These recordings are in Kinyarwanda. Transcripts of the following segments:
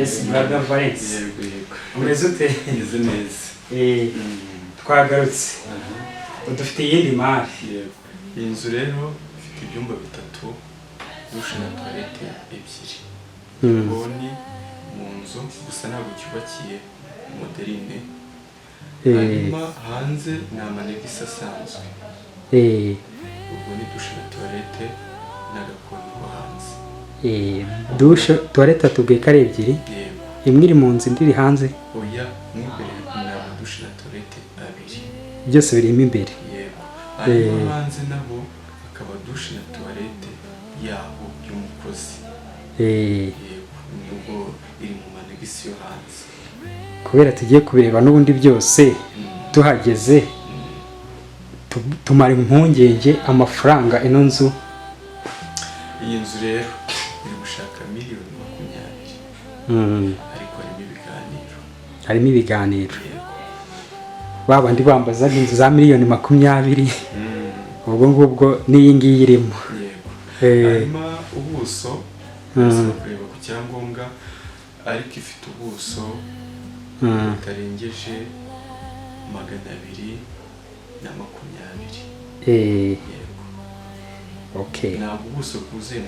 Yes, brother Valence. Umeze ute? Imeze neza. Twagarutse. Udufite iyindi mari. Iyi nzu rero ifite ibyumba bitatu, dushe na toilette ebyiri. Boni mu nzu gusa ntabwo cyubakiye moderine. Hanyuma hanze ni amanegisi asanzwe. Ubwo ni dushe na toilette n'agakoni ko hanze. Dushe toilette tubwiye ko ari ebyiri. Imwe iri mu nzu indi iri hanze. Oya, mw'imbere ni dushe na toilette abiri. Byose birimo imbere. Hanyuma hanze nabo akaba dushe na toilette yabo y'umukozi. Nubwo iri mu manegisi yo hanze. Kubera tugiye kubireba n'ubundi byose tuhageze tumara impungenge amafaranga ino nzu. Iyi nzu rero iri gushaka miliyoni 20. Ariko harimo ibiganiro. Babandi bambazaga inzu za miliyoni 20. Ubwo ngubwo n'iyi ngiyi irimo. Hanyuma ubuso kureba ku cyangombwa ariko ifite ubuso butarengeje 220. Okay. Ntabwo ubuso bwuzuye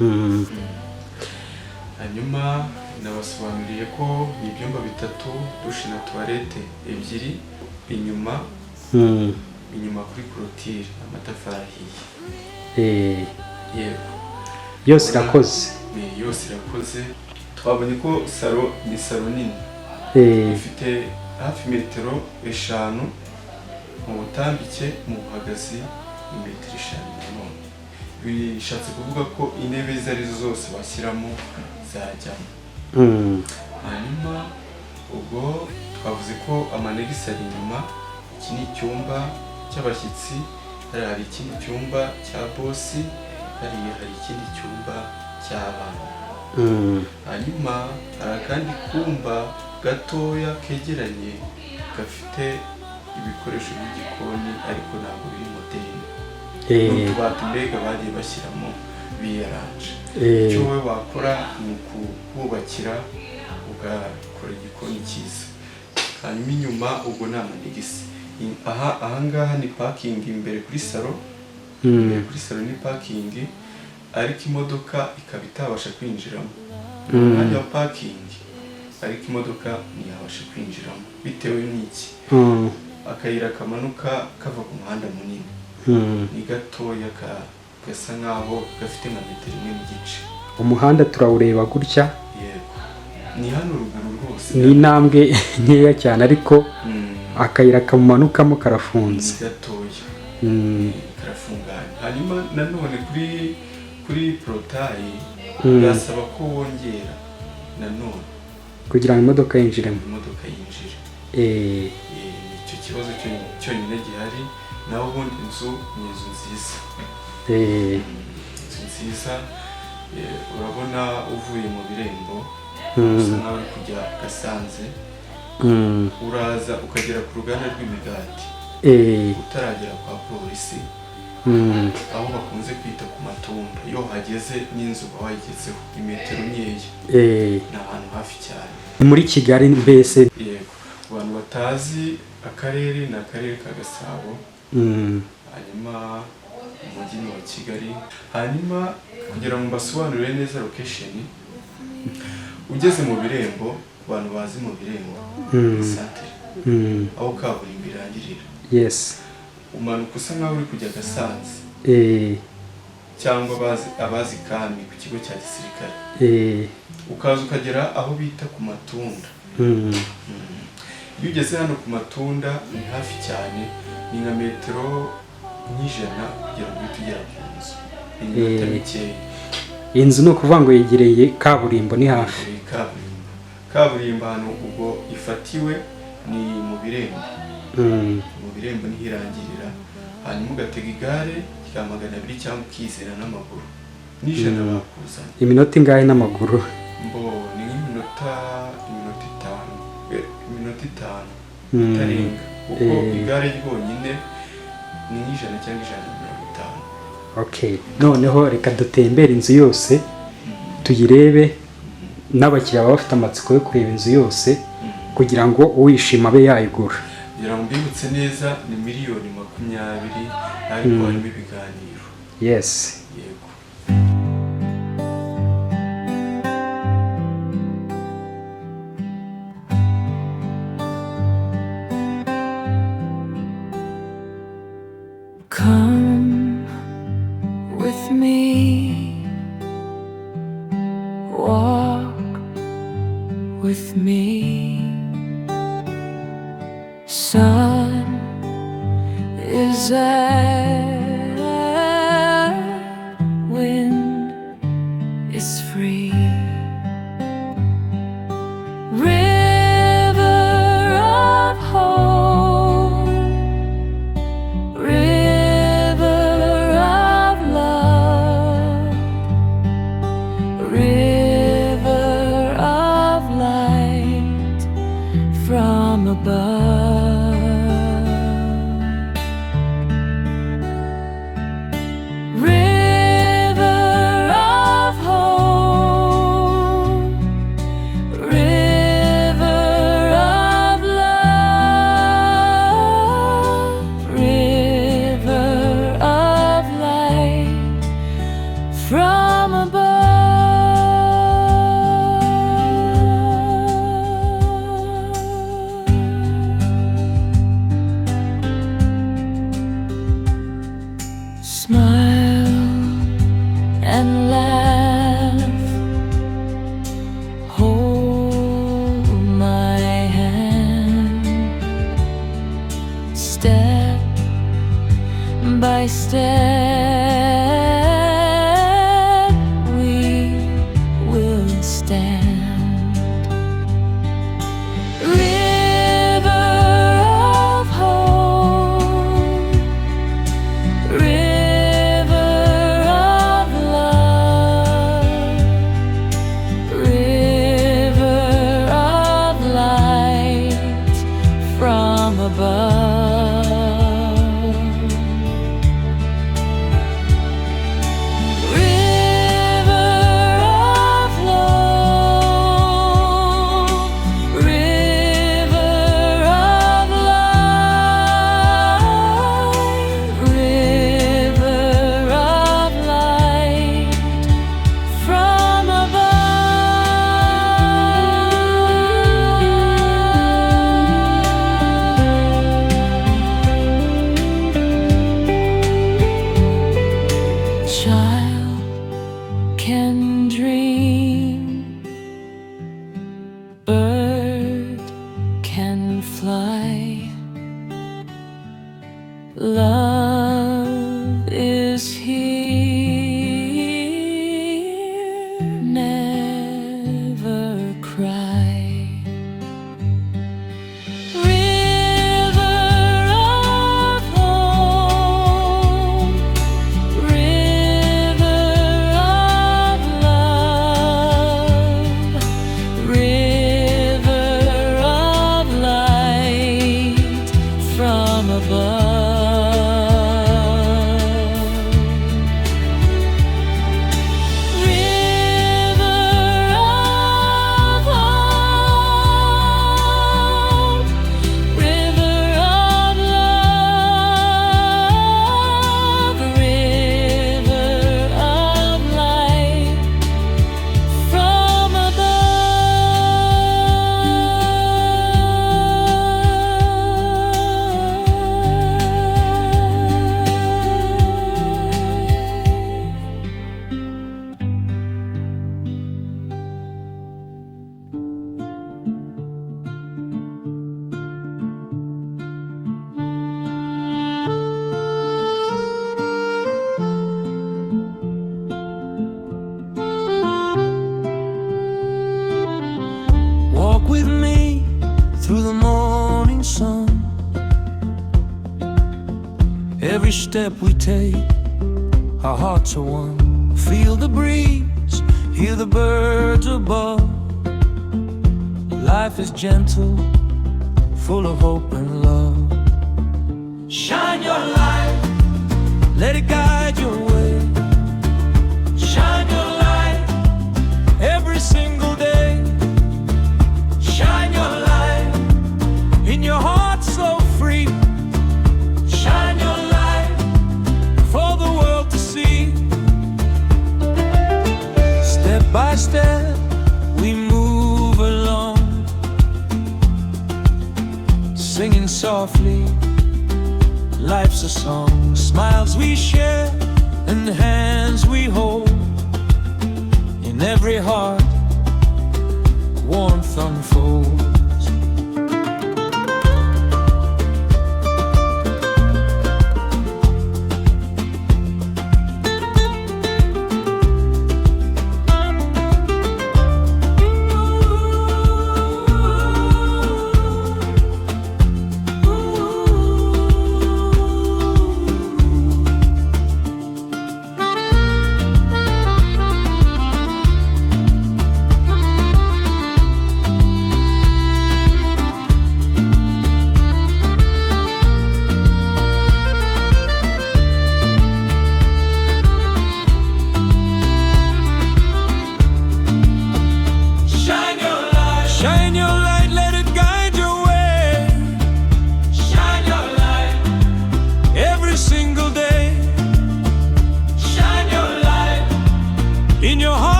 300. Hanyuma nabasobanuriye ko ibyumba bitatu, dushe na toilette ebyiri, inyuma kuri clôture amatafari ahiye. Yose irakoze. Yose irakoze. Twabonye ko salo ni salo nini. Ifite hafi metero 5 mu butambike, mu buhagazi metero 5. Bishatse kuvuga ko intebe zari zose bashyiramo zajyamo. Hanyuma ubwo twavuze ko amanegisi ari inyuma. Iki ni icyumba cy'abashyitsi, hari ikindi cyumba cya bosi, hari ikindi cyumba cy'abana. Hanyuma hari akandi kumba gatoya kegeranye gafite ibikoresho by'igikoni ariko ntabwo biri moderne. N'utubati mbega bagiye bashyiramo biyaranje. Icyo wowe wakora ni ukubakira ugakora igikoni cyiza. Hanyuma inyuma ubwo ni amanegisi. Ahangaha ni parking imbere kuri salo. Imbere kuri salo ni parking ariko imodoka ikaba itabasha kwinjiramo. Umwanya wa parking ariko imodoka ntiyabasha kwinjiramo bitewe n'iki. Akayira kamanuka kava ku muhanda munini. Ni gatoya gasa nkaho gafite nka metero 1.5. Umuhanda turawureba gutya. Ni hano ruguru rwose. Ni intambwe nkeya cyane ariko akayira kamanukamo karafunze. Ni gatoya. Karafunganye. Hanyuma nanone kuri portail gasaba ko wongera nanone kugira ngo imodoka yinjiremo. Icyo kibazo cyonyine gihari. Naho ubundi inzu ni inzu nziza. Inzu nziza. Urabona uvuye mu birembo usa nkaho uri kujya Gasanze, uraza ukagera ku ruganda rw'imigati utaragera kwa polisi, aho bakunze kwita ku Matumba. Iyo hageze n'inzu uba wayigezeho imetero nkeya. Ni ahantu hafi cyane. Muri Kigali mbese. Abantu batazi akarere ni akarere ka Gasabo. Hanyuma umujyi wa Kigali. Hanyuma kugira ngo mbasobanurire neza location, ugeze mu birembo, abantu bazi mu birembo santere aho kaburimbo irangirira. Umanuka usa nkaho uri kujya Gasanze cyangwa abazi kami ku kigo cya gisirikare. Ukaza ukagera aho bita ku Matunda. Iyo ugeze hano ku Matunda ni hafi cyane, ni nka metero 100 kugira ngo tugere ku nzu. Inzu ni ukuvuga ngo yegereye kaburimbo, ni hafi. Kaburimbo hano ubwo ifatiwe ni mu birembo. Mu birembo niho irangirira. Hanyuma ugatega igare rya 200 cyangwa ukizera n'amaguru. N'ijana bakuzana. Iminota ingahe n'amaguru? Ni iminota 5. Tarenga. Uko igare ryonyine ni 100 cyangwa 150. Okay. Noneho reka dutembere inzu yose tuyirebe n'abakiriya baba bafite amatsiko yo kureba inzu yose kugira ngo uwishima abe yayigura. kugira ngo mbibutse neza ni miliyoni 20 ariko harimo ibiganiro. Yes. Yego. Come with me, walk with me. Sun is out, wind is free. River of hope, river of love, river of light from above. Love is here, never cry. River of home, river of love, river of light from above. Walk with me through the morning sun. Every step we take, our hearts are one. Feel the breeze, hear the birds above. Life is gentle, full of hope and love. Shine your light, let it guide your way. Shine your light every single day. singing softly. Life's a song, smiles we share and hands we hold. In every heart, warmth unfolds.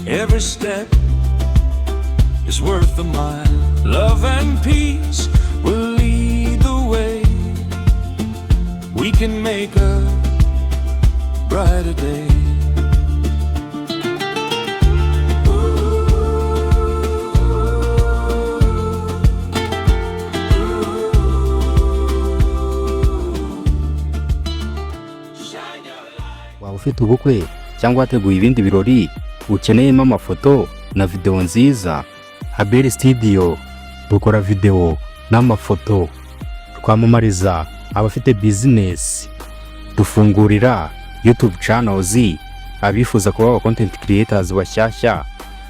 Every step is worth a mile. Love and peace will lead the way. We can make a brighter day. Waba ufite ubukwe cyangwa wateguye ibindi birori ukeneyemo amafoto na video nziza, Haberi Studio dukora video n'amafoto, twamamariza abafite business, dufungurira YouTube channels abifuza kuba aba content creators bashyashya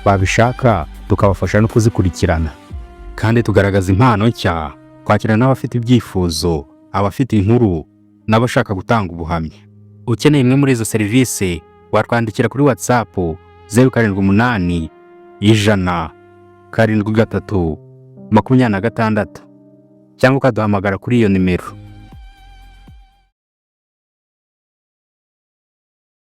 babishaka tukabafasha no kuzikurikirana, kandi tugaragaza impano nshya, kwakira n'abafite ibyifuzo, abafite inkuru n'abashaka gutanga ubuhamya. Ukeneye imwe muri izo service watwandikira kuri WhatsApp 078 100 73 26 cyangwa ukaduhamagara kuri iyo nimero